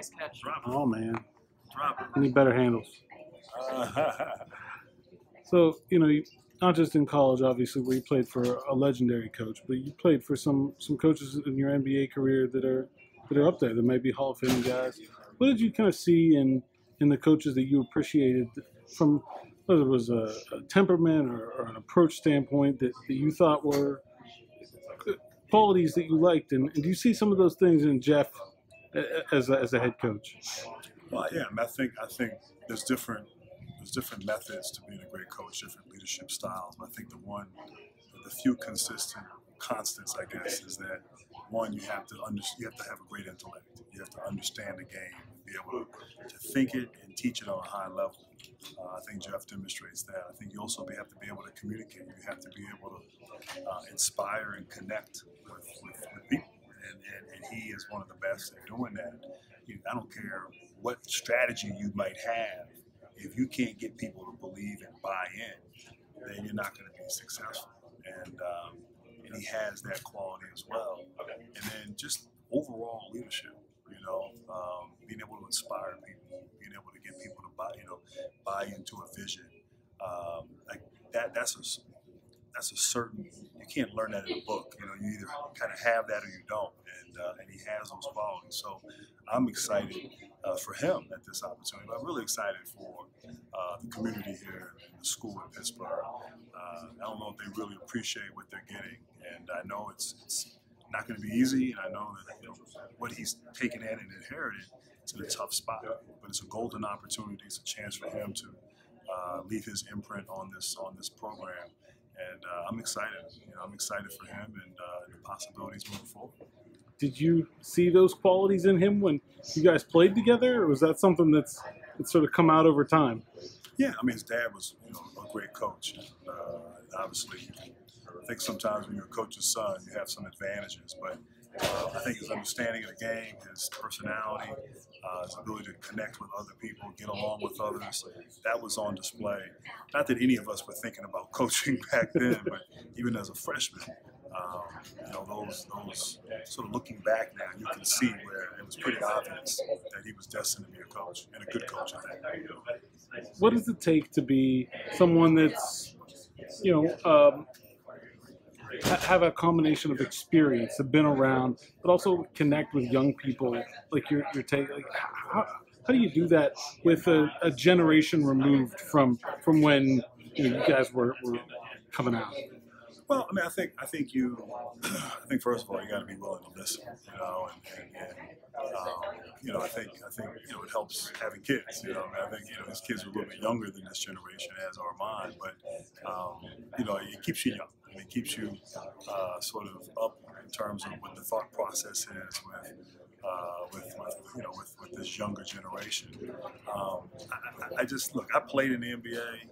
Nice catch. Oh, man. Drop it. Any better handles? So, not just in college, obviously, where you played for a legendary coach, but you played for some coaches in your NBA career that are up there, that might be Hall of Fame guys. What did you kind of see in the coaches that you appreciated from, whether it was a temperament or an approach standpoint that you thought were qualities that you liked? And do you see some of those things in Jeff as a head coach? Well, yeah, I think there's different methods to being a great coach, different leadership styles. But I think the few consistent constants, I guess, is that one, you have to have a great intellect. You have to understand the game and be able to think it and teach it on a high level. I think Jeff demonstrates that. I think you also have to be able to communicate. You have to be able to inspire and connect with people. And he is one of the best at doing that. I don't care what strategy you might have. If you can't get people to believe and buy in, then you're not going to be successful. And he has that quality as well. And then just overall leadership, being able to inspire people, being able to get people to buy into a vision. Like that's a certain, you can't learn that in a book. You either kind of have that or you don't. And he has those qualities. So I'm excited for him at this opportunity. I'm really excited for the community here and the school in Pittsburgh. I don't know if they really appreciate what they're getting, and I know it's not going to be easy. And I know that what he's taken in and inherited, it's in a tough spot, but it's a golden opportunity. It's a chance for him to leave his imprint on this program. And I'm excited. I'm excited for him and the possibilities moving forward. Did you see those qualities in him when you guys played together, or was that something that's sort of come out over time? Yeah, his dad was a great coach. Obviously, I think sometimes when you're a coach's son, you have some advantages, but I think his understanding of the game, his personality, his ability to connect with other people, get along with others, that was on display. Not that any of us were thinking about coaching back then, but even as a freshman, those sort of looking back now, you can see where it was pretty obvious that he was destined to be a coach, and a good coach at that. What does it take to be someone that's, have a combination of experience, have been around, but also connect with young people like you're taking? Like, how do you do that with a generation removed from when you guys were coming out? Well, I think first of all, you got to be willing to listen, I think it helps having kids, I think his kids are a little bit younger than this generation, as are mine, but it keeps you young. It keeps you sort of up in terms of what the thought process is with this younger generation. I played in the NBA,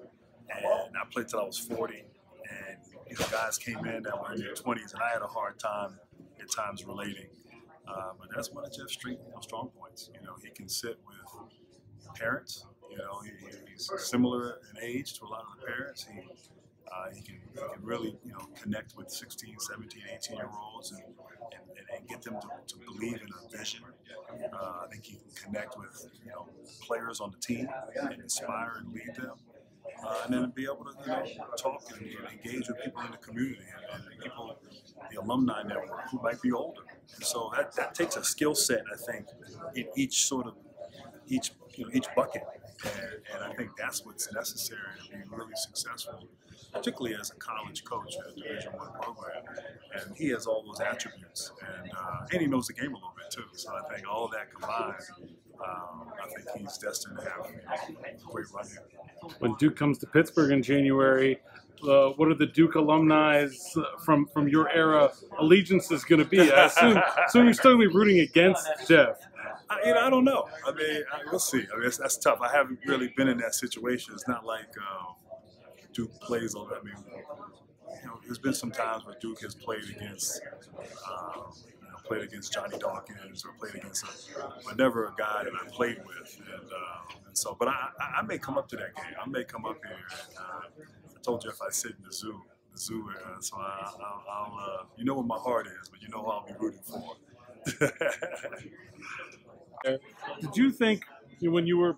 and I played till I was 40. And guys came in that were in their 20s, and I had a hard time at times relating. But that's one of Jeff's strong points. He can sit with parents. He's similar in age to a lot of the parents. He can really connect with 16, 17, 18-year-olds and get them to believe in a vision. I think he can connect with players on the team and inspire and lead them. And then be able to talk and engage with people in the community and people, the alumni network who might be older. And so that takes a skill set, I think, in each bucket. And I think that's what's necessary to be really successful, particularly as a college coach at a Division I program. And he has all those attributes, and he knows the game a little bit too. So I think all of that combined, I think he's destined to have a great run here. When Duke comes to Pittsburgh in January, what are the Duke alumni from your era allegiances going to be? I assume you're still going to be rooting against Jeff. I don't know. We'll see. That's tough. I haven't really been in that situation. It's not like Duke plays on. There's been some times where Duke has played against Johnny Dawkins or played against but never a guy that I played with. And so, but I may come up to that game. I may come up here. I told Jeff I sit in the zoo. So I'll what my heart is, but who I'll be rooting for. Did you think when you were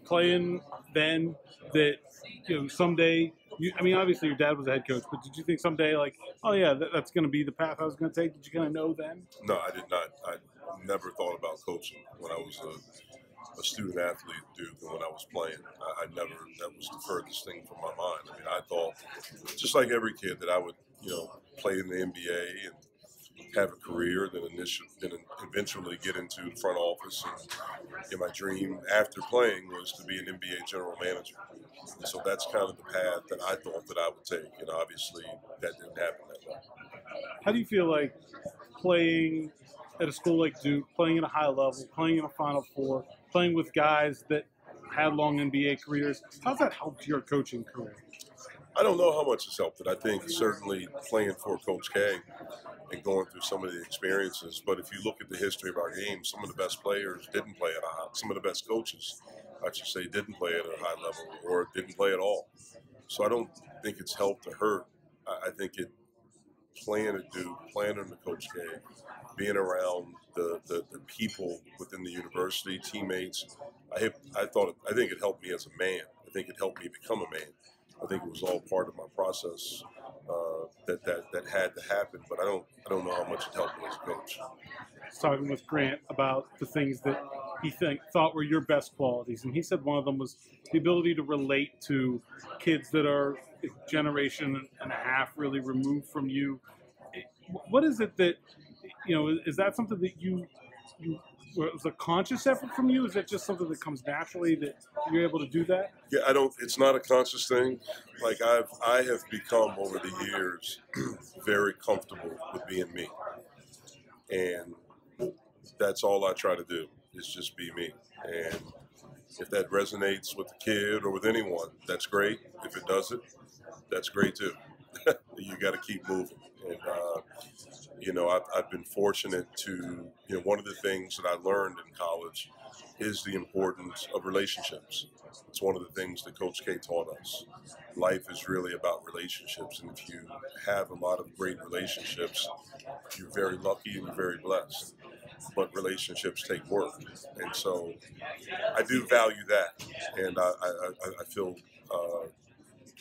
playing then that someday? I mean, obviously your dad was a head coach, but did you think someday, like, oh yeah, that's going to be the path I was going to take? Did you kind of know then? No, I did not. I never thought about coaching when I was a student athlete at Duke and when I was playing. I never, that was the furthest thing from my mind. I mean, I thought, just like every kid, that I would, play in the NBA and have a career, then eventually get into the front office. And my dream after playing was to be an NBA general manager. And so that's kind of the path that I thought that I would take. And obviously that didn't happen that way. How do you feel like playing at a school like Duke, playing at a high level, playing in a Final Four, playing with guys that had long NBA careers? How's that helped your coaching career? I don't know how much it's helped it. I think certainly playing for Coach K and going through some of the experiences. But if you look at the history of our game, some of the best players didn't play at a high. Some of the best coaches, I should say, didn't play at a high level or didn't play at all. So I don't think it's helped or hurt. I think it playing at Duke, playing under Coach K, being around the people within the university, teammates. I think it helped me as a man. I think it helped me become a man. I think it was all part of my process that had to happen, but I don't know how much it helped me as a coach. I was talking with Grant about the things that he thought were your best qualities, and he said one of them was the ability to relate to kids that are a generation and a half really removed from you. What is it that is that something that you was a conscious effort from you? Is that just something that comes naturally that you're able to do that? Yeah, it's not a conscious thing. Like I have become over the years very comfortable with being me. And that's all I try to do is just be me. And if that resonates with the kid or with anyone, that's great. If it doesn't, that's great too. You got to keep moving. And, I've been fortunate to, one of the things that I learned in college is the importance of relationships. It's one of the things that Coach K taught us. Life is really about relationships. And if you have a lot of great relationships, you're very lucky and you're very blessed. But relationships take work. And so I do value that. And I feel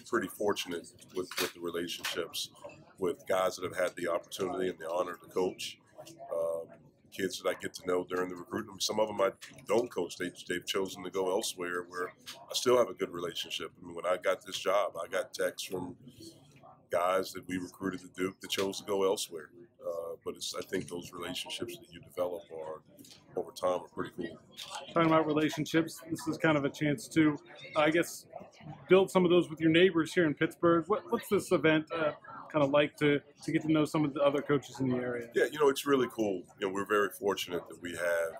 pretty fortunate with the relationships with guys that have had the opportunity and the honor to coach, kids that I get to know during the recruitment. Some of them I don't coach. They've chosen to go elsewhere where I still have a good relationship. I mean, when I got this job, I got texts from guys that we recruited at Duke that chose to go elsewhere. But I think those relationships that you develop over time are pretty cool. Talking about relationships, this is kind of a chance to, I guess, build some of those with your neighbors here in Pittsburgh. What's this event kind of like to get to know some of the other coaches in the area? Yeah, it's really cool. We're very fortunate that we have,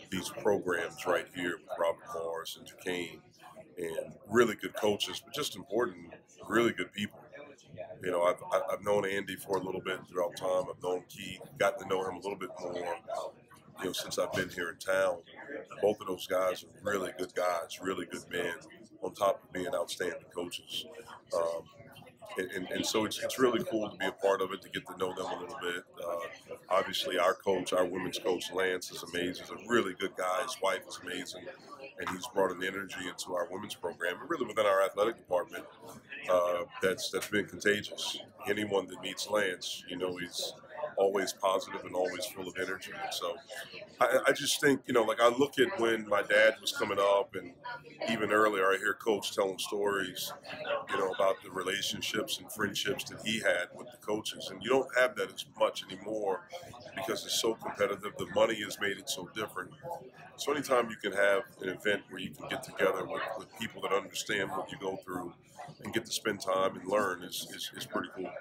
these programs right here with Robert Morris and Duquesne, and really good coaches, but just important, really good people. I've known Andy for a little bit throughout time. I've known Keith, gotten to know him a little bit more, since I've been here in town. Both of those guys are really good guys, really good men, on top of being outstanding coaches. And so it's really cool to be a part of it, to get to know them a little bit. Obviously, our women's coach, Lance, is amazing. He's a really good guy. His wife is amazing. And he's brought an energy into our women's program, and really within our athletic department, that's been contagious. Anyone that meets Lance, he's always positive and always full of energy. And so I just think, I look at when my dad was coming up, and even earlier I hear Coach telling stories, about the relationships and friendships that he had with the coaches. And you don't have that as much anymore because it's so competitive. The money has made it so different. So anytime you can have an event where you can get together with people that understand what you go through and get to spend time and learn is pretty cool.